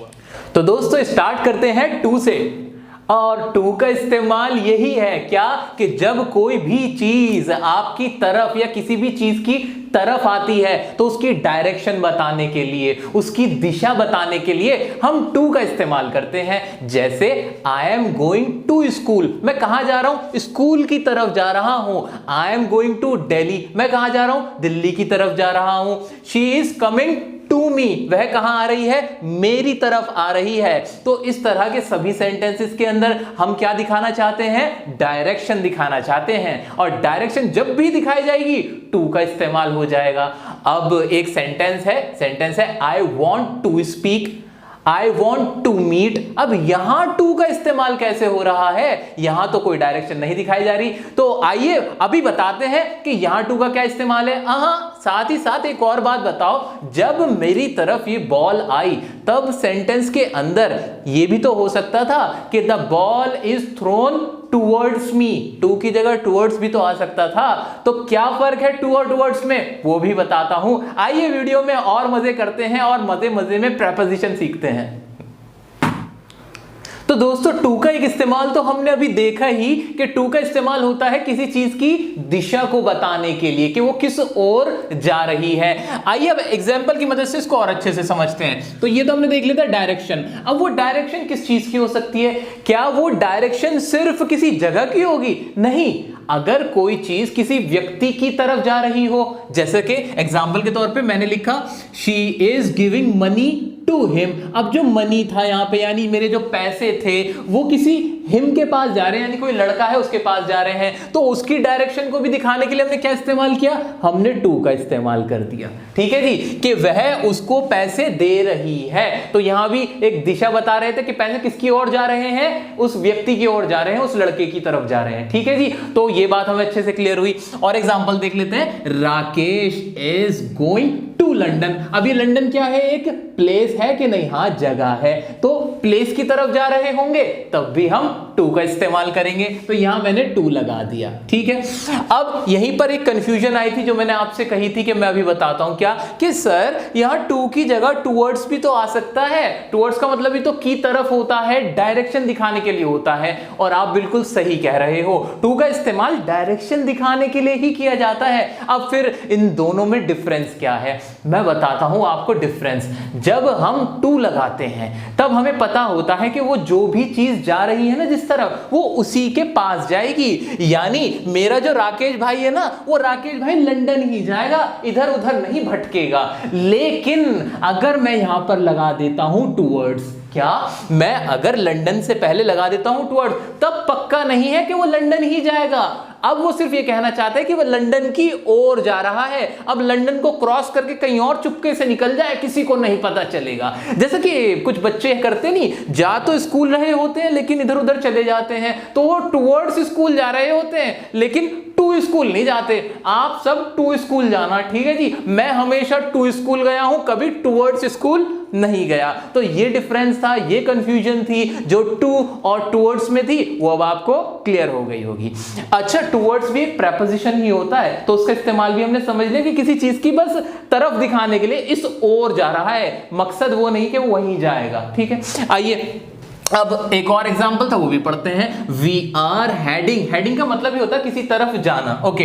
हुआ। तो दोस्तों स्टार्ट करते हैं टू से। और टू का इस्तेमाल यही है क्या कि जब कोई भी चीज आपकी तरफ या किसी भी चीज की तरफ आती है तो उसकी डायरेक्शन बताने के लिए, उसकी दिशा बताने के लिए हम टू का इस्तेमाल करते हैं। जैसे I am going to school, मैं कहां जा रहा हूं? स्कूल की तरफ जा रहा हूं। I am going to Delhi, मैं कहां जा रहा हूं? दिल्ली की तरफ जा रहा हूं। She is coming to me, वह कहां आ रही है? मेरी तरफ आ रही है। तो इस तरह के सभी सेंटेंसेस के अंदर हम क्या दिखाना चाहते हैं? डायरेक्शन दिखाना चाहते हैं। और डायरेक्शन जब भी दिखाई जाएगी टू का इस्तेमाल हो जाएगा। अब एक सेंटेंस है I want to speak, I want to meet. अब यहां टू का इस्तेमाल कैसे हो रहा है? यहां तो कोई डायरेक्शन नहीं दिखाई जा रही, तो आइए अभी बताते हैं कि यहां टू का क्या इस्तेमाल है। साथ ही साथ एक और बात बताओ, जब मेरी तरफ ये बॉल आई तब सेंटेंस के अंदर ये भी तो हो सकता था कि the ball is thrown towards me, to की जगह टूवर्ड्स भी तो आ सकता था। तो क्या फर्क है टू और टूवर्ड्स में, वो भी बताता हूं। आइए वीडियो में और मजे करते हैं और मजे मजे में प्रेपोजिशन सीखते हैं। तो दोस्तों टू का एक इस्तेमाल तो हमने अभी देखा ही कि टू का इस्तेमाल होता है किसी चीज की दिशा को बताने के लिए कि वो किस ओर जा रही है। आइए अब एग्जांपल की मदद से इसको और अच्छे से समझते हैं। तो ये तो हमने देख लिया था डायरेक्शन। अब वो डायरेक्शन किस चीज की हो सकती है? क्या वो डायरेक्शन सिर्फ किसी जगह की होगी? नहीं, अगर कोई चीज किसी व्यक्ति की तरफ जा रही हो, जैसे कि एग्जांपल के तौर पे मैंने लिखा she is giving money to him. अब जो मनी था यहां पे, यानी मेरे जो पैसे थे वो किसी हिम के पास जा रहे हैं, यानी कोई लड़का है उसके पास जा रहे हैं। तो उसकी डायरेक्शन को भी दिखाने के लिए हमने क्या इस्तेमाल किया? हमने टू का इस्तेमाल कर दिया। ठीक है जी, कि वह उसको पैसे दे रही है। तो यहां भी एक दिशा बता रहे थे कि पैसे किसकी ओर जा रहे हैं? उस व्यक्ति की ओर जा रहे हैं, उस लड़के की तरफ जा रहे हैं। ठीक है जी, तो ये बात हमें अच्छे से क्लियर हुई। और एग्जांपल देख लेते हैं। Rakesh is going to London. अब ये लंदन क्या है? एक प्लेस है कि नहीं? हाँ, जगह है। तो प्लेस की तरफ जा रहे होंगे तब भी हम टू का इस्तेमाल करेंगे। तो यहां मैंने टू लगा दिया। ठीक है, अब यहीं पर एक कंफ्यूजन आई थी जो मैंने आपसे कही थी कि मैं अभी बताता हूं क्या, कि सर यहां टू की जगह टूवर्ड्स भी तो आ सकता है। टूवर्ड्स का मतलब भी तो की तरफ होता है, डायरेक्शन दिखाने के लिए होता है। और आप बिल्कुल सही कह रहे हो, टू का इस्तेमाल डायरेक्शन दिखाने के लिए ही किया जाता है। अब फिर इन दोनों में डिफरेंस क्या है? मैं बताता हूं आपको डिफरेंस। जब हम टू लगाते हैं तब हमें पता होता है कि वो जो भी चीज जा रही है ना जिस तरफ, वो उसी के पास जाएगी। यानी मेरा जो राकेश भाई है ना, वो राकेश भाई लंदन ही जाएगा, इधर उधर नहीं भटकेगा। लेकिन अगर मैं यहां पर लगा देता हूं टूवर्ड्स, क्या मैं अगर लंदन से पहले लगा देता हूं टूवर्ड्स, तब पक्का नहीं है कि वो लंदन ही जाएगा। अब वो सिर्फ ये कहना चाहता है कि वो लंदन की ओर जा रहा है। अब लंदन को क्रॉस करके कहीं और चुपके से निकल जाए, किसी को नहीं पता चलेगा। जैसे कि कुछ बच्चे करते नहीं, जा तो स्कूल रहे होते हैं लेकिन इधर उधर चले जाते हैं। तो वो टुवर्ड्स स्कूल जा रहे होते हैं लेकिन टू स्कूल नहीं जाते। आप सब टू स्कूल जाना, ठीक है जी। मैं हमेशा टू स्कूल गया हूं, कभी टुवर्ड्स स्कूल नहीं गया। तो ये डिफरेंस था, ये कंफ्यूजन थी जो टू और टुवर्ड्स में थी, वो अब आपको क्लियर हो गई होगी। अच्छा, टुवर्ड्स भी एक प्रेपोजिशन ही होता है, तो उसका इस्तेमाल भी हमने समझ लिया कि किसी चीज की बस तरफ दिखाने के लिए इस ओर जा रहा है, मकसद वो नहीं कि वो वहीं जाएगा। ठीक है, आइए अब एक और एग्जांपल था वो भी पढ़ते हैं। वी आर हेडिंग, हेडिंग का मतलब ही होता है किसी तरफ जाना। Okay,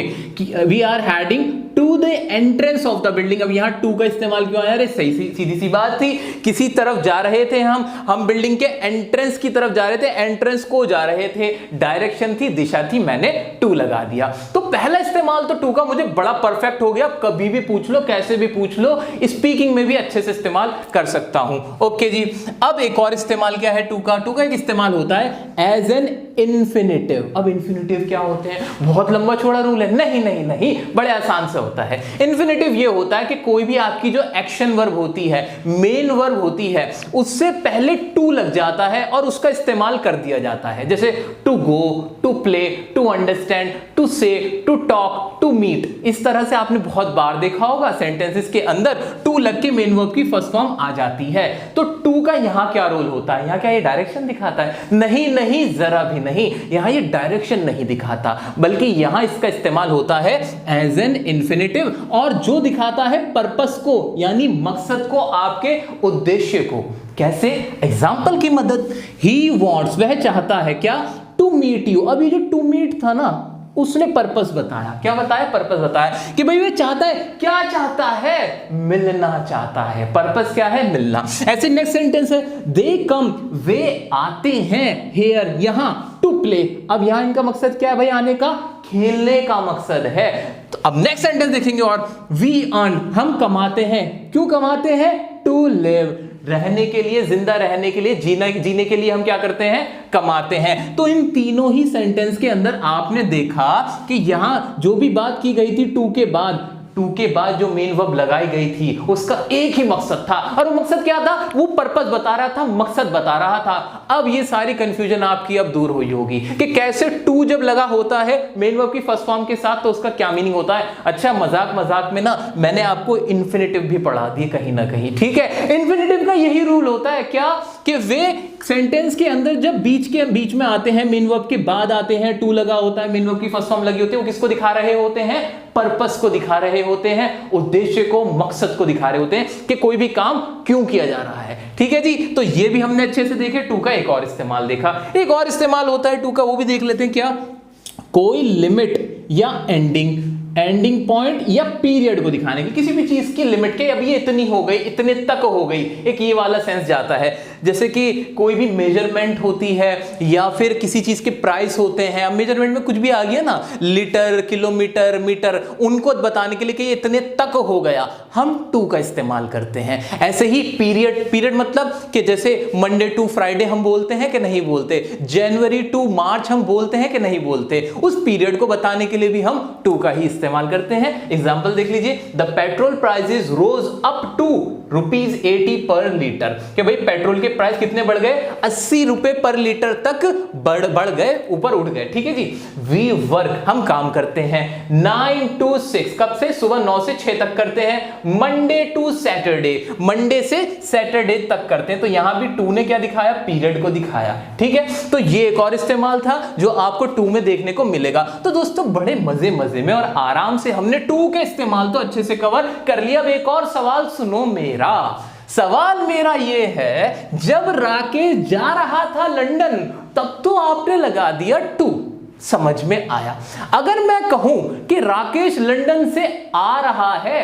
we are heading to the entrance of the building. अब यहां टू का इस्तेमाल क्यों आया? सही सीधी सी बात थी, किसी तरफ जा रहे थे हम बिल्डिंग के एंट्रेंस की तरफ जा रहे थे, एंट्रेंस को जा रहे थे, डायरेक्शन थी, दिशा थी, मैंने टू लगा दिया। तो पहला इस्तेमाल तो टू का मुझे बड़ा परफेक्ट हो गया, कभी भी पूछ लो, कैसे भी पूछ लो, स्पीकिंग में भी अच्छे से इस्तेमाल कर सकता हूं। ओके जी, अब एक और इस्तेमाल क्या है टू का? टू का एक इस्तेमाल होता है एज एन इन्फिनेटिव। अब इन्फिनेटिव क्या होते हैं? बहुत लंबा चौड़ा रूल है? नहीं नहीं नहीं, बड़े आसान से होता है। इन्फिनेटिव ये होता है कि कोई भी आपकी जो एक्शन वर्ब होती है, मेन वर्ब होती है, उससे पहले टू लग जाता है और उसका इस्तेमाल कर दिया जाता है। जैसे to go, to play, to understand, to say, to talk, to meet. इस तरह से आपने बहुत बार देखा होगा सेंटेंसेस के अंदर टू लग के मेन वर्ब की फर्स्ट फॉर्म आ जाती है। तो टू का यहां क्या रोल होता है? यहां क्या ये डायरेक्शन दिखाता है? नहीं नहीं, जरा भी नहीं, यहां ये डायरेक्शन नहीं दिखाता, बल्कि यहां इसका इस्तेमाल होता है एज एन इन्फिनेटिव, और जो दिखाता है पर्पस को, यानी मकसद को, आपके उद्देश्य को। कैसे? एग्जाम्पल की मदद। ही वॉन्ट्स, वह चाहता है क्या? To meet you. अब ये जो टू मीट था ना, उसने पर्पस बताया। क्या बताया? पर्पस बताया कि भाई वह चाहता है, क्या चाहता है? मिलना चाहता है। पर्पस क्या है? मिलना। ऐसे नेक्स्ट सेंटेंस है, दे कम, वे आते हैं, हेयर, यहां, टू प्ले। अब यहां इनका मकसद क्या है भाई? आने का, खेलने का मकसद है। तो अब नेक्स्ट सेंटेंस देखेंगे, और वी अर्न, हम कमाते हैं। क्यों कमाते हैं? टू लिव, रहने के लिए, जिंदा रहने के लिए, जीने के लिए हम क्या करते हैं? कमाते हैं। तो इन तीनों ही सेंटेंस के अंदर आपने देखा कि यहां जो भी बात की गई थी टू के बाद जो मेन वर्ब लगाई गई थी उसका एक ही मकसद था, और वो मकसद क्या था? वो पर्पस बता रहा था, मकसद बता रहा था। अब ये सारी कंफ्यूजन आपकी अब दूर हुई होगी कि कैसे टू जब लगा होता है मेन वर्ब की फर्स्ट फॉर्म के साथ तो उसका क्या मीनिंग होता है। अच्छा, मजाक में ना मैंने आपको इन्फिनेटिव भी पढ़ा दिए कहीं ना कहीं, ठीक है। इन्फिनेटिव का यही रूल होता है क्या, कि वे सेंटेंस के अंदर जब बीच में आते हैं, मेन वर्ब के बाद आते हैं, टू लगा होता है, मेन वर्ब की फर्स्ट फॉर्म लगी होती है, वो किसको दिखा रहे होते हैं? पर्पस को दिखा रहे होते हैं, उद्देश्य को, मकसद को दिखा रहे होते हैं कि कोई भी काम क्यों किया जा रहा है। ठीक है जी, तो ये भी हमने अच्छे से देखे। टू का एक और इस्तेमाल देखा, एक और इस्तेमाल होता है टू का, वो भी देख लेते हैं। क्या? कोई लिमिट या एंडिंग पॉइंट या पीरियड को दिखाने की, किसी भी चीज की लिमिट के, अब ये इतनी हो गई, इतने तक हो गई, एक ये वाला सेंस जाता है। जैसे कि कोई भी मेजरमेंट होती है या फिर किसी चीज के प्राइस होते हैं। अब मेजरमेंट में कुछ भी आ गया ना, लीटर, किलोमीटर, मीटर, उनको बताने के लिए कि ये इतने तक हो गया, हम टू का इस्तेमाल करते हैं। ऐसे ही पीरियड मतलब कि जैसे मंडे टू फ्राइडे हम बोलते हैं कि नहीं बोलते, जनवरी टू मार्च हम बोलते हैं कि नहीं बोलते, उस पीरियड को बताने के लिए भी हम टू का ही इस्तेमाल करते हैं। एग्जांपल देख लीजिए, the petrol prices rose up to ₹80 per litre, कि भाई पेट्रोल के प्राइस कितने बढ़ गए? 80 रुपए पर लीटर तक बढ़ गए, ऊपर उठ गए। ठीक है जी। वी वर्क, हम काम करते हैं 9 to 6, कब से? सुबह 9 से 6 तक करते हैं। मंडे टू सैटरडे, मंडे से सैटरडे तक करते हैं। तो यहां भी टू ने क्या दिखाया? पीरियड को दिखाया। ठीक है, तो ये एक और इस्तेमाल था जो आपको टू में देखने को मिलेगा। तो दोस्तों बड़े मजे में और आराम से हमने टू के इस्तेमाल तो अच्छे से कवर कर लिया। अब एक और सवाल सुनो मेरा। सवाल मेरा ये है, जब राकेश जा रहा था लंदन तब तो आपने लगा दिया टू, समझ में आया। अगर मैं कहूं कि राकेश लंदन से आ रहा है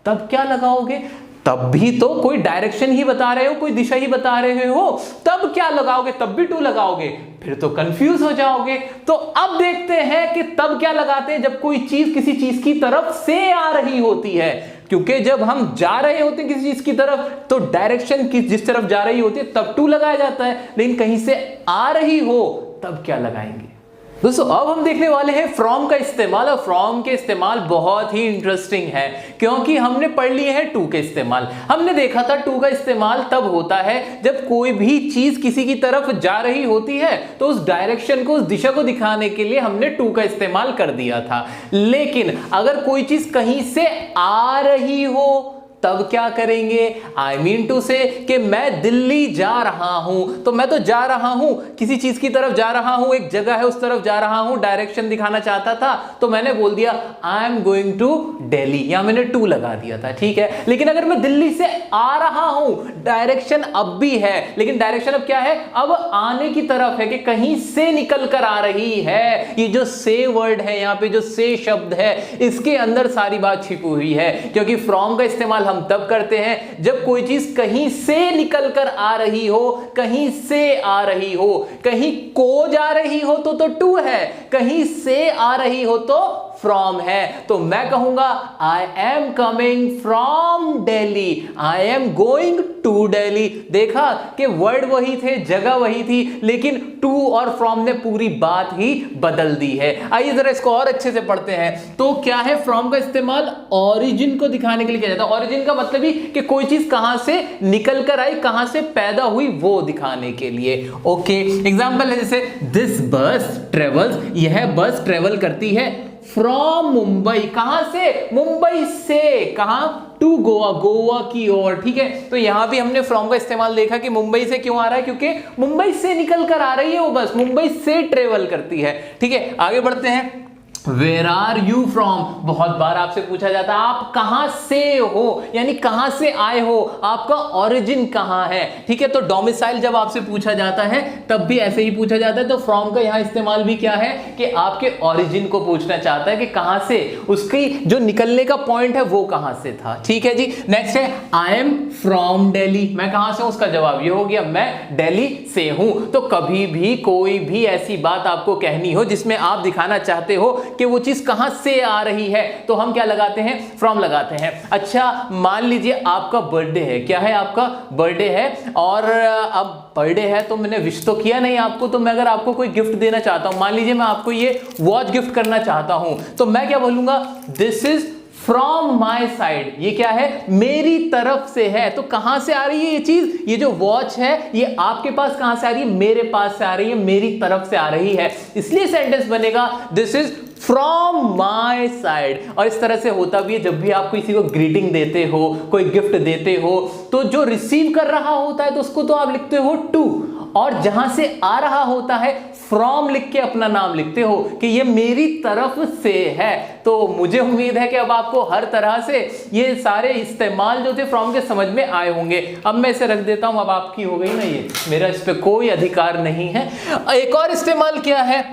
तब क्या लगाओगे? तब भी तो कोई डायरेक्शन ही बता रहे हो, कोई दिशा ही बता रहे हो, तब क्या लगाओगे? तब भी टू लगाओगे, फिर तो कंफ्यूज हो जाओगे। तो अब देखते हैं कि तब क्या लगाते हैं जब कोई चीज किसी चीज की तरफ से आ रही होती है। क्योंकि जब हम जा रहे होते हैं किसी चीज की तरफ तो डायरेक्शन जिस तरफ जा रही होती है तब टू लगाया जाता है, लेकिन कहीं से आ रही हो तब क्या लगाएंगे? दोस्तों अब हम देखने वाले हैं फ्रॉम का इस्तेमाल, और फ्रॉम के इस्तेमाल बहुत ही इंटरेस्टिंग है क्योंकि हमने पढ़ लिए हैं टू के इस्तेमाल। हमने देखा था टू का इस्तेमाल तब होता है जब कोई भी चीज किसी की तरफ जा रही होती है तो उस डायरेक्शन को, उस दिशा को दिखाने के लिए हमने टू का इस्तेमाल कर दिया था। लेकिन अगर कोई चीज कहीं से आ रही हो तब क्या करेंगे? आई मीन टू से कि मैं दिल्ली जा रहा हूं, तो मैं तो जा रहा हूं, किसी चीज की तरफ जा रहा हूं, एक जगह है उस तरफ जा रहा हूं, डायरेक्शन दिखाना चाहता था तो मैंने बोल दिया I am going to Delhi, या मैंने टू लगा दिया था। ठीक है, लेकिन अगर मैं दिल्ली से आ रहा हूं, डायरेक्शन अब भी है, लेकिन डायरेक्शन अब क्या है? अब आने की तरफ है कि कहीं से निकल कर आ रही है। ये जो से वर्ड है, यहां पे जो से शब्द है, इसके अंदर सारी बात छिपी हुई है। क्योंकि फ्रॉम का इस्तेमाल हम तब करते हैं जब कोई चीज कहीं से निकल कर आ रही हो, कहीं से आ रही हो, कहीं को जा रही हो तो टू है, कहीं से आ रही हो तो फ्रॉम है। तो मैं कहूंगा I am coming from Delhi, I am going to Delhi. देखा कि वर्ड वही थे, जगह वही थी, लेकिन टू और फ्रॉम ने पूरी बात ही बदल दी है। आइए जरा इसको और अच्छे से पढ़ते हैं। तो क्या है? फ्रॉम का इस्तेमाल ओरिजिन को दिखाने के लिए किया जाता है। ओरिजिन का मतलब ही कि कोई चीज कहां से निकल कर आई, कहां से पैदा हुई, वो दिखाने के लिए। ओके, एग्जांपल है जैसे दिस बस ट्रेवल्स, यह बस ट्रेवल करती है फ्रॉम मुंबई, कहां से? मुंबई से, कहां? टू गोवा, गोवा की ओर। ठीक है, तो यहां भी हमने फ्रॉम का इस्तेमाल देखा कि मुंबई से क्यों आ रहा है, क्योंकि मुंबई से निकल कर आ रही है वो बस, मुंबई से ट्रेवल करती है। ठीक है, आगे बढ़ते हैं। वेयर आर यू फ्रॉम, बहुत बार आपसे पूछा जाता है आप कहां से हो, यानी कहां से आए हो, आपका ओरिजिन कहां है। ठीक है, तो डोमिसाइल जब आपसे पूछा जाता है तब भी ऐसे ही पूछा जाता है। तो फ्रॉम का यहां इस्तेमाल भी क्या है कि आपके ओरिजिन को पूछना चाहता है कि कहां से, उसकी जो निकलने का पॉइंट है वो कहां से था। ठीक है जी, नेक्स्ट है आई एम फ्रॉम दिल्ली, मैं कहां से हूं, उसका जवाब ये हो गया मैं दिल्ली से हूं। तो कभी भी कोई भी ऐसी बात आपको कहनी हो जिसमें आप दिखाना चाहते हो कि वो चीज कहां से आ रही है, तो हम क्या लगाते हैं, फ्रॉम लगाते हैं। अच्छा, मान लीजिए आपका बर्थडे है, क्या है, आपका बर्थडे है, और अब बर्थडे है तो मैंने विश तो किया नहीं आपको, तो मैं अगर आपको कोई गिफ्ट देना चाहता हूं, मान लीजिए मैं आपको ये वॉच गिफ्ट करना चाहता हूं, तो मैं क्या बोलूंगा, this is from my side, ये क्या है, मेरी तरफ से है। तो कहां से आ रही है ये चीज, ये जो वॉच है ये आपके पास कहां से आ रही है, मेरे पास से आ रही है, मेरी तरफ से आ रही है, इसलिए सेंटेंस बनेगा this is from my side. और इस तरह से होता भी है, जब भी आप किसी को ग्रीटिंग देते हो, कोई गिफ्ट देते हो, तो जो रिसीव कर रहा होता है तो उसको तो आप लिखते हो टू, और जहां से आ रहा होता है फ्रॉम लिख के अपना नाम लिखते हो कि ये मेरी तरफ से है। तो मुझे उम्मीद है कि अब आपको हर तरह से ये सारे इस्तेमाल जो थे फ्रॉम के समझ में आए होंगे। अब मैं इसे रख देता हूं, अब आपकी हो गई ना, ये मेरा इस पे कोई अधिकार नहीं है। एक और इस्तेमाल क्या है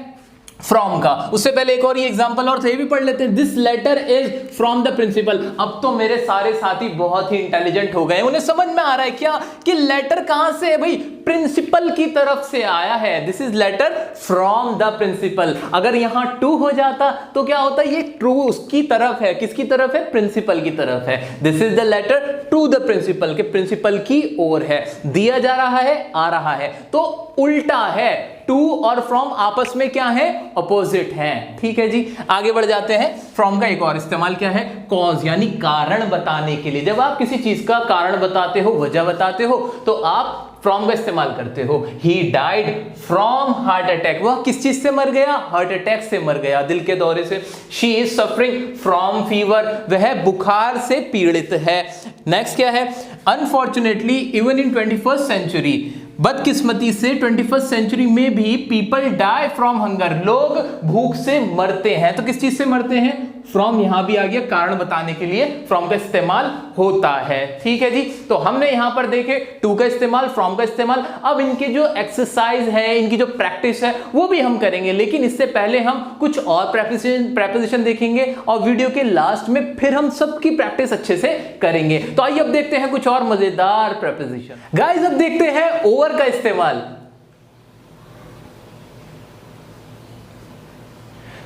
फ्रॉम का, उससे पहले एक और ये एग्जांपल और ये भी पढ़ लेते हैं, this letter is from the principal. अब तो मेरे सारे साथी बहुत ही इंटेलिजेंट हो गए, उन्हें समझ में आ रहा है क्या कि लेटर कहां से है भाई, प्रिंसिपल की तरफ से आया है, this is letter from the principal. अगर यहां टू हो जाता तो क्या होता, ये ट्रू उसकी तरफ है, किसकी तरफ है, प्रिंसिपल की तरफ है, this is the letter to the principal, के प्रिंसिपल की ओर है, दिया जा रहा है, आ रहा है, तो उल्टा है। टू और फ्रॉम आपस में क्या है, अपोजिट हैं। ठीक है जी, आगे बढ़ जाते हैं। फ्रॉम का एक और इस्तेमाल क्या है, कॉज, यानी कारण बताने के लिए। जब आप किसी चीज का कारण बताते हो, वजह बताते हो, तो आप फ्रॉम का इस्तेमाल करते हो। He died from heart attack, वह किस चीज से मर गया, हार्ट अटैक से मर गया, दिल के दौरे से। She is suffering from fever, वह बुखार से पीड़ित है। नेक्स्ट क्या है, unfortunately even in 21st century, बदकिस्मती से 21st सेंचुरी में भी पीपल डाई फ्रॉम हंगर, लोग भूख से मरते हैं। तो किस चीज से मरते हैं, फ्रॉम यहां भी आ गया, कारण बताने के लिए फ्रॉम का इस्तेमाल होता है। ठीक है जी, तो हमने यहां पर देखे टू का इस्तेमाल, फ्रॉम का इस्तेमाल। अब इनके जो एक्सरसाइज है, इनकी जो प्रैक्टिस है वो भी हम करेंगे, लेकिन इससे पहले हम कुछ और प्रेपोजिशन देखेंगे और वीडियो के लास्ट में फिर हम सबकी प्रैक्टिस अच्छे से करेंगे। तो आइए अब देखते हैं कुछ और मजेदार प्रेपोजिशन। गाइस, अब देखते हैं ओवर का इस्तेमाल।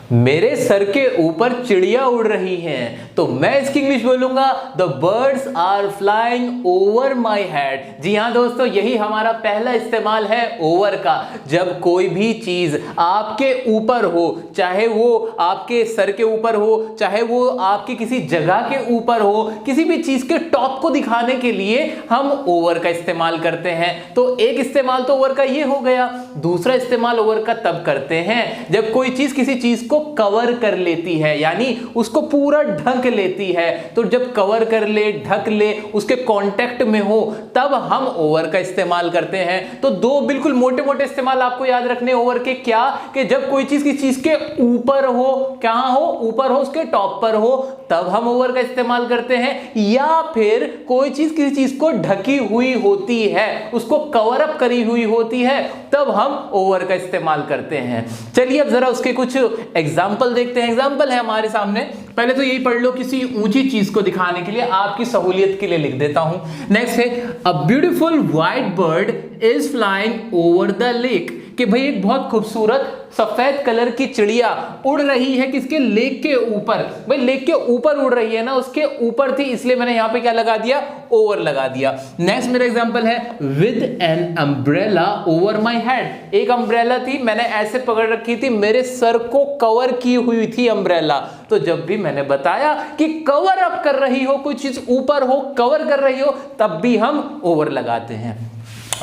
मेरे सर के ऊपर चिड़िया उड़ रही हैं, तो मैं इसकी इंग्लिश बोलूंगा the birds are flying over my head. जी हाँ दोस्तों, यही हमारा पहला इस्तेमाल है ओवर का। जब कोई भी चीज आपके ऊपर हो, चाहे वो आपके सर के ऊपर हो, चाहे वो आपके किसी जगह के ऊपर हो, किसी भी चीज के टॉप को दिखाने के लिए हम ओवर का इस्तेमाल करते हैं। तो एक इस्तेमाल तो ओवर का ये हो गया। दूसरा इस्तेमाल ओवर का तब करते हैं जब कोई चीज किसी चीज को कवर कर लेती है, यानी उसको पूरा ढक लेती है। तो जब कवर कर ले, ढक ले, उसके कांटेक्ट में हो, तब हम ओवर का इस्तेमाल करते हैं। तो दो बिल्कुल मोटे मोटे इस्तेमाल आपको याद रखने ओवर के, क्या कि जब कोई चीज किसी चीज के ऊपर हो, कहां हो, ऊपर हो, उसके टॉप पर हो, तब हम ओवर का इस्तेमाल करते हैं। या फिर कोई चीज किसी चीज को ढकी हुई होती है, उसको कवर अप करी हुई होती है, तब हम ओवर का इस्तेमाल करते हैं। चलिए अब जरा उसके कुछ एग्जाम्पल देखते हैं। एग्जाम्पल है हमारे सामने, पहले तो यही पढ़ लो, किसी ऊंची चीज को दिखाने के लिए, आपकी सहूलियत के लिए लिख देता हूं। नेक्स्ट है a beautiful white bird is flying over the lake, कि भाई एक बहुत खूबसूरत सफेद कलर की चिड़िया उड़ रही है किसके, लेक के ऊपर। भाई लेक के ऊपर उड़ रही है ना, उसके ऊपर थी, इसलिए मैंने यहां पे क्या लगा दिया, ओवर लगा दिया। नेक्स्ट मेरा एग्जांपल है with an umbrella over my head, एक अम्ब्रेला थी, मैंने ऐसे पकड़ रखी थी, मेरे सर को कवर की हुई थी अम्ब्रेला। तो जब भी मैंने बताया कि कवर अप कर रही हो, कोई चीज ऊपर हो, कवर कर रही हो, तब भी हम ओवर लगाते हैं।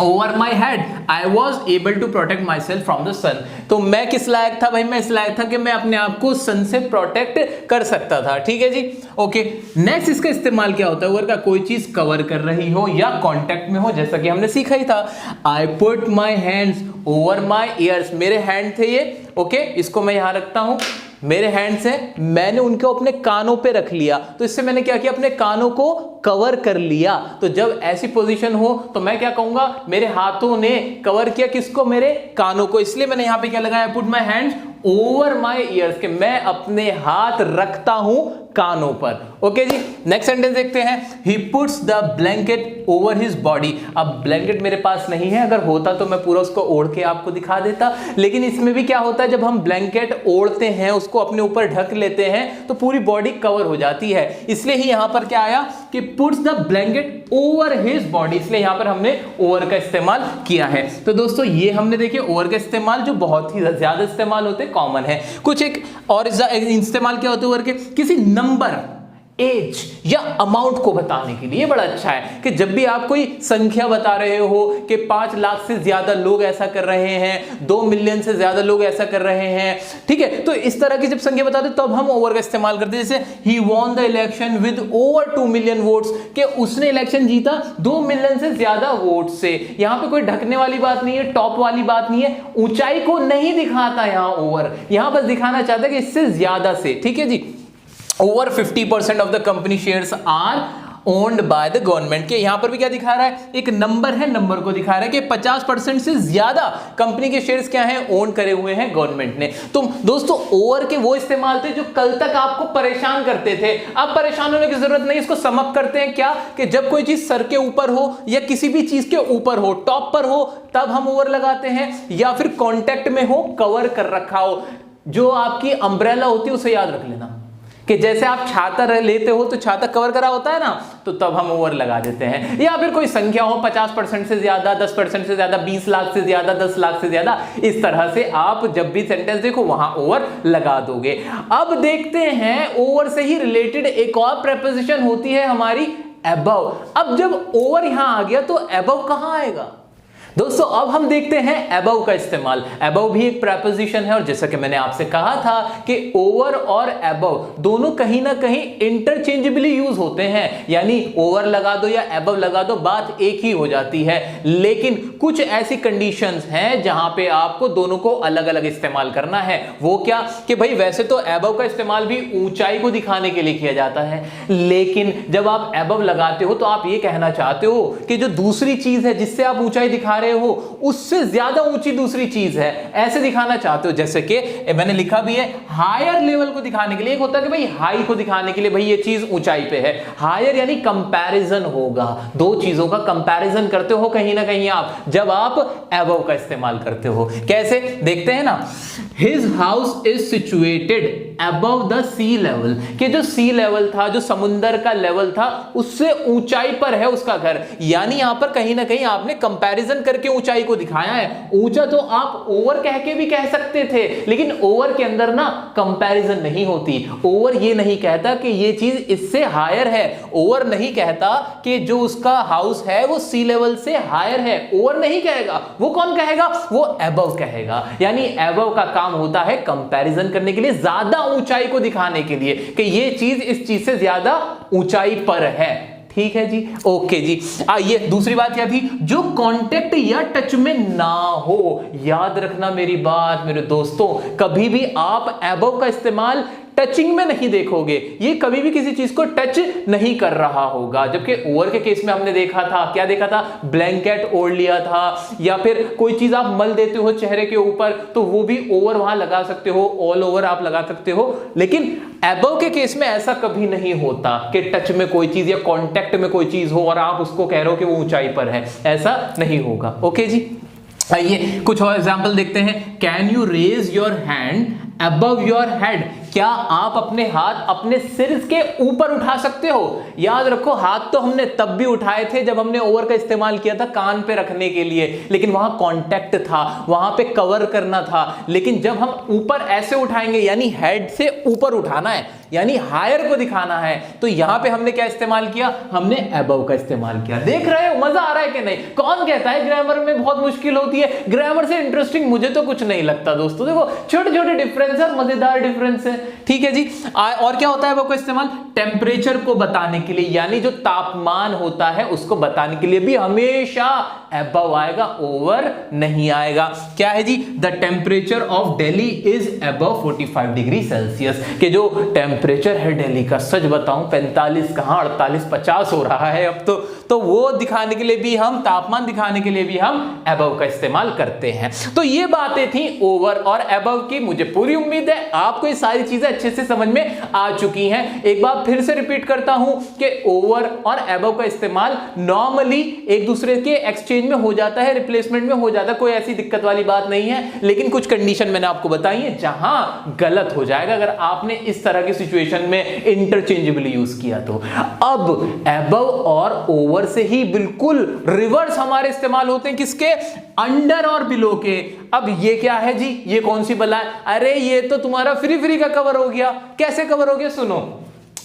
Over my head I was able to protect myself from the sun, तो मैं किस लायक था भाई, मैं इस लायक था कि मैं अपने आप को सन से प्रोटेक्ट कर सकता था। ठीक है जी, ओके। नेक्स्ट इसका इस्तेमाल क्या होता है ओवर का, कोई चीज कवर कर रही हो या कांटेक्ट में हो, जैसा कि हमने सीखा ही था। I put my hands over my years, मेरे हैंड थे ये, ओके, इसको मैं यहां रखता हूं, मेरे हैंड्स हैं, मैंने उनको अपने कानों पे रख लिया, तो इससे मैंने क्या किया, अपने कानों को कवर कर लिया। तो जब ऐसी पोजीशन हो तो मैं क्या कहूंगा, मेरे हाथों ने कवर किया किसको, मेरे कानों को। इसलिए मैंने यहां पे क्या लगाया, put my hands over my years, के मैं अपने हाथ रखता हूं कानों पर। ओके जी, नेक्स्ट सेंटेंस देखते हैं। He puts the blanket over his body. अब ब्लैंकेट मेरे पास नहीं है, अगर होता तो मैं पूरा उसको ओढ़ के आपको दिखा देता, लेकिन इसमें भी क्या होता है, जब हम ब्लैंकेट ओढ़ते हैं, उसको अपने ऊपर ढक लेते हैं, तो पूरी बॉडी कवर हो जाती है। इसलिए ही यहां पर क्या आया कि puts the blanket over his body, इसलिए यहां पर हमने ओवर का इस्तेमाल किया है। तो दोस्तों ये हमने देखे ओवर का इस्तेमाल जो बहुत ही ज्यादा इस्तेमाल होते, कॉमन है। कुछ एक और इस्तेमाल क्या होते हैं ओवर के, किसी नंबर, एज या अमाउंट को बताने के लिए। ये बड़ा अच्छा है कि जब भी आप कोई संख्या बता रहे हो कि 5 लाख से ज्यादा लोग ऐसा कर रहे हैं, 2 मिलियन से ज्यादा लोग ऐसा कर रहे हैं, ठीक है, तो इस तरह की जब संख्या बताते तब हम ओवर का इस्तेमाल करते हैं। जैसे ही won the election with over 2 million votes, कि उसने इलेक्शन जीता 2 मिलियन से ज्यादा वोट से। यहां पे कोई ढकने वाली बात नहीं है, टॉप वाली बात नहीं है, ऊंचाई को नहीं दिखाता यहां ओवर, यहां बस दिखाना चाहता है कि इससे ज्यादा से, ठीक है जी। Over 50% of the company shares are owned by the government, के यहां पर भी क्या दिखा रहा है, एक नंबर है, नंबर को दिखा रहा है कि 50% से ज्यादा कंपनी के शेयर्स क्या हैं, ओन करे हुए हैं गवर्नमेंट ने। तो दोस्तों ओवर के वो इस्तेमाल थे जो कल तक आपको परेशान करते थे, अब परेशान होने की जरूरत नहीं। इसको सम अप करते हैं क्या, कि जब कोई चीज सर के ऊपर हो या किसी भी चीज के ऊपर हो, टॉप पर हो, तब हम ओवर लगाते हैं, या फिर कॉन्टेक्ट में हो, कवर कर रखा हो। जो आपकी अंब्रेला होती है उसे याद रख लेना, कि जैसे आप छाता लेते हो तो छाता कवर करा होता है ना, तो तब हम ओवर लगा देते हैं। या फिर कोई संख्या हो 50% से ज्यादा, 10% से ज्यादा, 20 लाख से ज्यादा, 10 लाख से ज्यादा, इस तरह से आप जब भी सेंटेंस देखो वहां ओवर लगा दोगे। अब देखते हैं ओवर से ही रिलेटेड एक और प्रेपोजिशन होती है हमारी अबव। अब जब ओवर यहां आ गया तो अबव कहां आएगा दोस्तों, अब हम देखते हैं अबव का इस्तेमाल। अबव भी एक प्रेपोजिशन है, और जैसा कि मैंने आपसे कहा था कि ओवर और अबव दोनों कहीं ना कहीं इंटरचेंजेबली यूज होते हैं, यानी ओवर लगा दो या अबव लगा दो, बात एक ही हो जाती है। लेकिन कुछ ऐसी कंडीशंस हैं जहां पे आपको दोनों को अलग अलग इस्तेमाल करना है। वो क्या, कि भाई वैसे तो अबव का इस्तेमाल भी ऊंचाई को दिखाने के लिए किया जाता है, लेकिन जब आप अबव लगाते हो तो आप ये कहना चाहते हो कि जो दूसरी चीज है जिससे आप ऊंचाई दिखा हो उससे ज्यादा ऊंची दूसरी चीज है, ऐसे दिखाना चाहते हो। जैसे कि मैंने लिखा भी है, हायर लेवल को दिखाने के लिए। एक होता है कि भाई हाई को दिखाने के लिए भाई ये चीज ऊंचाई पे है, हायर यानी कंपैरिजन होगा, दो चीजों का कंपैरिजन करते हो कहीं ना कहीं आप, जब आप अबव का इस्तेमाल करते हो। कैसे देखते हैं ना, his house is situated above the sea level, कि जो सी लेवल था, जो समुंदर का लेवल था, उससे ऊंचाई पर है उसका घर। यानी यहां पर कहीं ना कहीं आपने कंपैरिजन करके ऊंचाई को दिखाया है। ऊंचा तो आप ओवर कह के भी कह सकते थे, लेकिन ओवर के अंदर ना कंपैरिजन नहीं होती। ओवर ये नहीं कहता कि ये चीज इससे हायर है, ओवर नहीं कहता कि जो उसका हाउस है वो सी लेवल से हायर है, ओवर नहीं कहेगा। वो कौन कहेगा, वो अबव कहेगा। यानी अबव का काम होता है कंपैरिजन करने के लिए, ज्यादा ऊंचाई को दिखाने के लिए कि ये चीज इस चीज से ज्यादा ऊंचाई पर है। ठीक है जी, ओके जी। आइए दूसरी बात क्या थी, जो कांटेक्ट या टच में ना हो। याद रखना मेरी बात मेरे दोस्तों, कभी भी आप अबव का इस्तेमाल टचिंग में नहीं देखोगे, ये कभी भी किसी चीज को टच नहीं कर रहा होगा। जबकि ओवर के केस में हमने देखा था, क्या देखा था, ब्लैंकेट ओढ़ लिया था, या फिर कोई चीज आप मल देते हो चेहरे के ऊपर तो वो भी ओवर वहां लगा सकते हो, ऑल ओवर आप लगा सकते हो। लेकिन अबव के केस में ऐसा कभी नहीं होता कि टच में कोई चीज या कांटेक्ट में कोई चीज हो और आप उसको कह रहे हो कि वो ऊंचाई पर है, ऐसा नहीं होगा। ओके जी, आइए कुछ और एग्जांपल देखते हैं। Can you raise your hand above your head, क्या आप अपने हाथ अपने सिर के ऊपर उठा सकते हो। याद रखो, हाथ तो हमने तब भी उठाए थे जब हमने ओवर का इस्तेमाल किया था कान पे रखने के लिए, लेकिन वहां कांटेक्ट था, वहां पे कवर करना था। लेकिन जब हम ऊपर ऐसे उठाएंगे, यानी हेड से ऊपर उठाना है, यानी हायर को दिखाना है, तो यहां पे हमने क्या इस्तेमाल किया, हमने अबव का इस्तेमाल किया। देख रहे हो मजा आ रहा है कि नहीं? कौन कहता है ग्रामर में बहुत मुश्किल होती है? ग्रामर से इंटरेस्टिंग मुझे तो कुछ नहीं लगता दोस्तों। देखो छोटे छोटे डिफरेंस है, मजेदार डिफरेंस है, ठीक है जी। और क्या होता है अबव का इस्तेमाल? टेम्परेचर को बताने के लिए, यानी जो तापमान होता है उसको बताने के लिए भी हमेशा अबव आएगा, ओवर नहीं आएगा। क्या है जी? The temperature of Delhi is above 45 degree Celsius, के जो टेम्परेचर है दिल्ली का, सच बताऊं 45 कहां 48 50 हो रहा है अब तो वो दिखाने के लिए भी हम, तापमान दिखाने के लिए भी हम अबव का इस्तेमाल करते हैं। तो ये बातें थी ओवर और अबव की। मुझे पूरी उम्मीद है आपको ये सारी चीजें अच्छे से समझ में आ चुकी हैं। एक बार फिर से रिपीट करता हूं कि ओवर और अबव का इस्तेमाल नॉर्मली एक दूसरे के एक्सचेंज में हो जाता है, रिप्लेसमेंट में हो जाता है, कोई ऐसी दिक्कत वाली बात नहीं है। लेकिन कुछ कंडीशन मैंने आपको बताई है जहां गलत हो जाएगा अगर आपने इस तरह की सिचुएशन में इंटरचेंजेबली यूज किया तो। अब अबव और ओवर से ही बिल्कुल रिवर्स हमारे इस्तेमाल होते हैं, किसके? अंडर और बिलो के। अब ये क्या है जी? ये कौन सी बला है? अरे ये तो तुम्हारा फ्री का कवर हो गया। कैसे कवर हो गया? सुनो,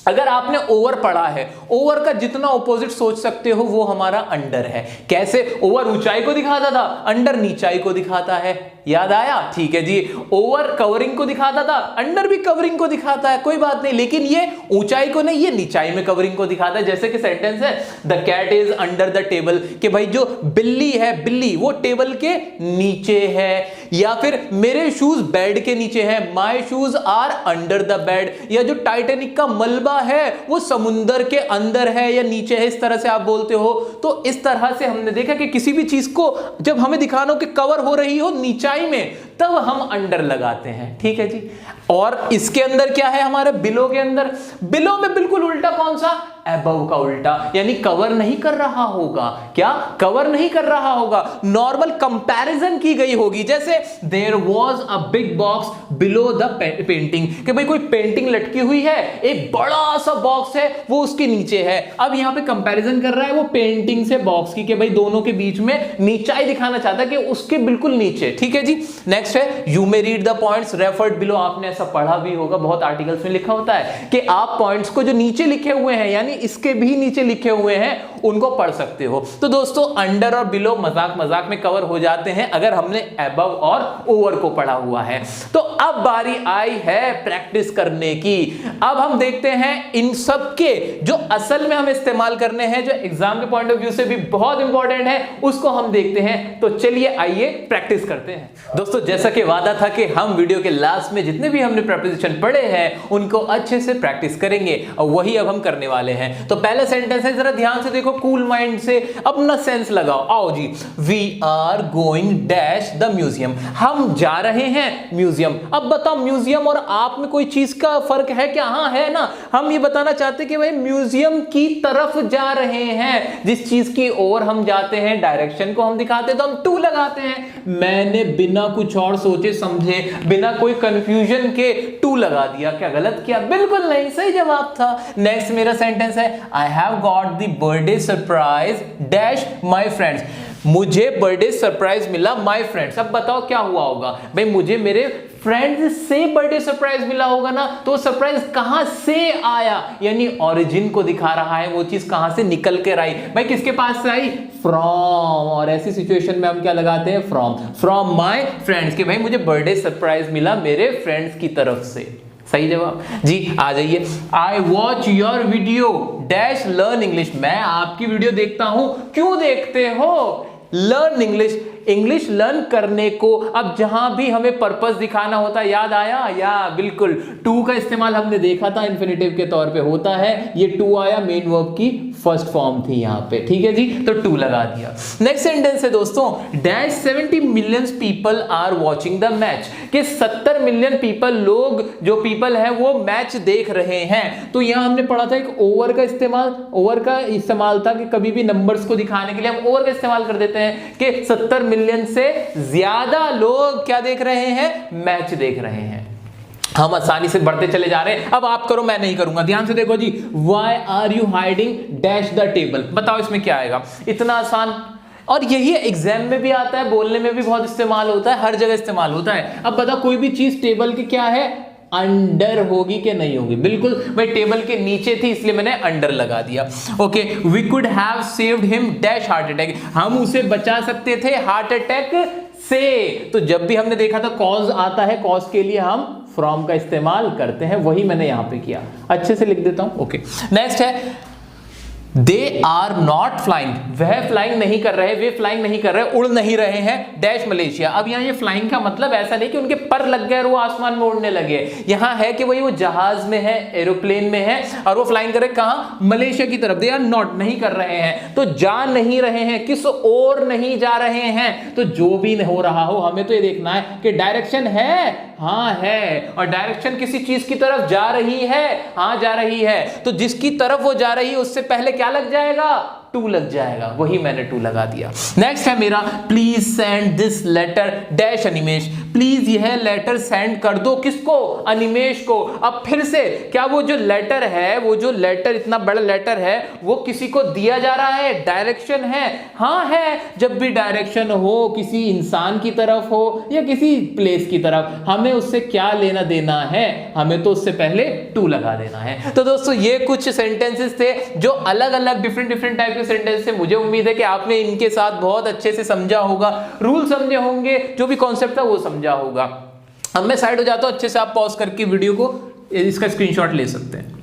अगर आपने ओवर पढ़ा है, ओवर का जितना ऑपोजिट सोच सकते हो वो हमारा अंडर है। कैसे? ओवर ऊंचाई को दिखाता था, अंडर नीचाई को दिखाता है। याद आया? ठीक है जी। ओवर कवरिंग को दिखाता था, अंडर भी कवरिंग को दिखाता है, कोई बात नहीं, लेकिन ये ऊंचाई को नहीं, ये नीचाई में कवरिंग को दिखाता है। जैसे कि सेंटेंस है the cat is under the table, कि भाई जो बिल्ली है, बिल्ली वो टेबल के नीचे है। या फिर मेरे शूज बेड के नीचे है, my shoes are under the bed. या जो टाइटैनिक का मलबा है वो समुंदर के अंदर है या नीचे है, इस तरह से आप बोलते हो। तो इस तरह से हमने देखा कि किसी भी चीज को जब हमें दिखाना हो कि कवर हो रही हो नीचाई में, तब हम अंडर लगाते हैं, ठीक है जी। और इसके अंदर क्या है हमारे बिलो के अंदर? बिलो में बिल्कुल उल्टा, कौन सा? अबव का उल्टा, यानी कवर नहीं कर रहा होगा। क्या? कवर नहीं कर रहा होगा। नॉर्मल कंपैरिजन की गई होगी, जैसे there was a big box below the painting, कि भाई कोई पेंटिंग लटकी हुई है, एक बड़ा सा बॉक्स है वो उसके नीचे है। अब यहां पे कंपैरिजन कर रहा है वो पेंटिंग से बॉक्स की, कि भाई दोनों के बीच में नीचाई दिखाना चाहता है कि उसके बिल्कुल नीचे, ठीक है जी। नेक्स्ट है you may read the points referred below. आपने ऐसा पढ़ा भी होगा, बहुत आर्टिकल्स में लिखा होता है कि आप पॉइंट्स को जो नीचे लिखे हुए हैं, यानी इसके भी नीचे लिखे हुए हैं, उनको पढ़ सकते हो। तो दोस्तों अंडर और बिलो मजाक मजाक में कवर हो जाते हैं अगर हमने अबव और ओवर को पढ़ा हुआ है। तो अब बारी आई है प्रैक्टिस करने की। अब हम देखते हैं इन सब के जो असल में हमें इस्तेमाल करने हैं, जो एग्जाम के पॉइंट ऑफ व्यू से भी बहुत इंपॉर्टेंट है, उसको हम देखते हैं। तो चलिए आइए प्रैक्टिस करते हैं। दोस्तों जैसा कि वादा था कि हम वीडियो के लास्ट में जितने भी हमने प्रीपोजिशन पढ़े हैं उनको अच्छे से प्रैक्टिस करेंगे, और वही अब हम करने वाले हैं। तो पहला सेंटेंस है, जरा ध्यान से देखो, कूल माइंड से अपना सेंस लगाओ। आओ जी। We are going dash the museum. हम जा रहे हैं म्यूजियम। अब बताओ म्यूजियम और आप में कोई चीज का फर्क है क्या? हाँ है ना। हम ये बताना चाहते हैं कि भाई म्यूजियम की तरफ जा रहे हैं। जिस चीज की ओर हम जाते हैं, डायरेक्शन को हम दिखाते हैं तो हम टू लगाते हैं। मैंने बिना कुछ और सोचे समझे, बिना कोई कंफ्यूजन के टू लगा दिया। क्या गलत किया? बिल्कुल नहीं, सही जवाब था। नेक्स्ट मेरा सेंटेंस है, I have got the birthday surprise dash my friends. मुझे बर्थडे सरप्राइज मिला माय फ्रेंड्स। अब बताओ क्या हुआ होगा? भाई मुझे मेरे फ्रेंड्स से बर्थडे सरप्राइज मिला होगा ना, तो सरप्राइज कहां से आया, यानी ओरिजिन को दिखा रहा है, वो चीज कहां से निकल कर आई। भाई किसके पास से आई? फ्रॉम। और ऐसी सिचुएशन में हम क्या लगाते हैं? फ्रॉम माय फ्रेंड्स, कि भाई मुझे बर्थडे सरप्राइज मिला मेरे फ्रेंड्स की तरफ से। सही जवाब जी। आ जाइए। I watch your video dash learn English. मैं आपकी वीडियो देखता हूं। क्यों देखते हो? लर्न इंग्लिश, इंग्लिश लर्न करने को। अब जहां भी हमें पर्पस दिखाना होता है, याद आया? या बिल्कुल टू का इस्तेमाल हमने देखा था, इन्फिनेटिव के तौर पे होता है। ये टू आया, मेन वर्ब की फर्स्ट फॉर्म थी यहां पे, ठीक है जी, तो टू लगा दिया। नेक्स्ट सेंटेंस है दोस्तों, dash 70 million people are watching the match, कि 70 मिलियन पीपल, लोग जो पीपल है वो मैच देख रहे हैं। तो यहां हमने पढ़ा था एक ओवर का इस्तेमाल था कि कभी भी नंबर्स को दिखाने के लिए हम ओवर का इस्तेमाल कर देते हैं कि 70 मिलियन से ज्यादा लोग क्या देख रहे हैं? मैच देख रहे हैं। हम आसानी से बढ़ते चले जा रहे हैं। अब आप करो, मैं नहीं करूंगा। ध्यान से देखो जी। Why are you hiding dash the table? बताओ इसमें क्या आएगा? इतना आसान। और यही एग्जाम में भी आता है, बोलने में भी बहुत इस्तेमाल होता है, हर जगह इस्तेमाल होता है। अब बताओ कोई भी चीज टेबल के क्या है? अंडर होगी कि नहीं होगी? बिल्कुल भाई, टेबल के नीचे थी इसलिए मैंने अंडर लगा दिया। Okay, we could have saved him dash heart attack, हम उसे बचा सकते थे हार्ट अटैक से। तो जब भी हमने देखा था कॉज आता है, कॉज के लिए हम फ्रॉम का इस्तेमाल करते हैं, वही मैंने यहां पे किया। अच्छे से लिख देता हूं। ओके, नेक्स्ट है दे आर नॉट फ्लाइंग, वह फ्लाइंग नहीं कर रहे, वे फ्लाइंग नहीं कर रहे, उड़ नहीं रहे हैं डैश मलेशिया। अब यहाँ ये फ्लाइंग का मतलब ऐसा नहीं कि उनके पर लग गए और वो आसमान में उड़ने लगे, यहाँ है कि वही वो जहाज में है, एरोप्लेन में है और वो फ्लाइंग कर रहे कहां? मलेशिया की तरफ। दे आर नॉट, नहीं कर रहे हैं, तो जा नहीं रहे हैं, किस ओर नहीं जा रहे हैं? तो जो भी हो रहा हो हमें तो ये देखना है कि डायरेक्शन है, हाँ है, और डायरेक्शन किसी चीज की तरफ जा रही है, हाँ जा रही है, तो जिसकी तरफ वो जा रही है उससे पहले क्या लग जाएगा? टू लग जाएगा, वही मैंने टू लगा दिया। नेक्स्ट है मेरा please send this letter dash Animesh, please यह लेटर सेंड कर दो, किसको? अनिमेश को। अब फिर से क्या वो जो लेटर है, वो जो लेटर इतना बड़ा लेटर है, वो किसी को दिया जा रहा है? डायरेक्शन है, हाँ है। जब भी डायरेक्शन हो किसी इंसान की तरफ हो या किसी प्लेस की तरफ, हमें उससे क्या लेना देना है? हमें तो उससे पहले टू लगा देना है। तो दोस्तों ये कुछ सेंटेंसेस थे जो अलग अलग डिफरेंट टाइप के सेंटेंस थे। मुझे उम्मीद है कि आपने इनके साथ बहुत अच्छे से समझा होगा, रूल समझे होंगे, जो भी कॉन्सेप्ट था वो समझा होगा। अब मैं साइड हो जाता हूं, अच्छे से आप पॉज करके वीडियो को इसका स्क्रीनशॉट ले सकते हैं।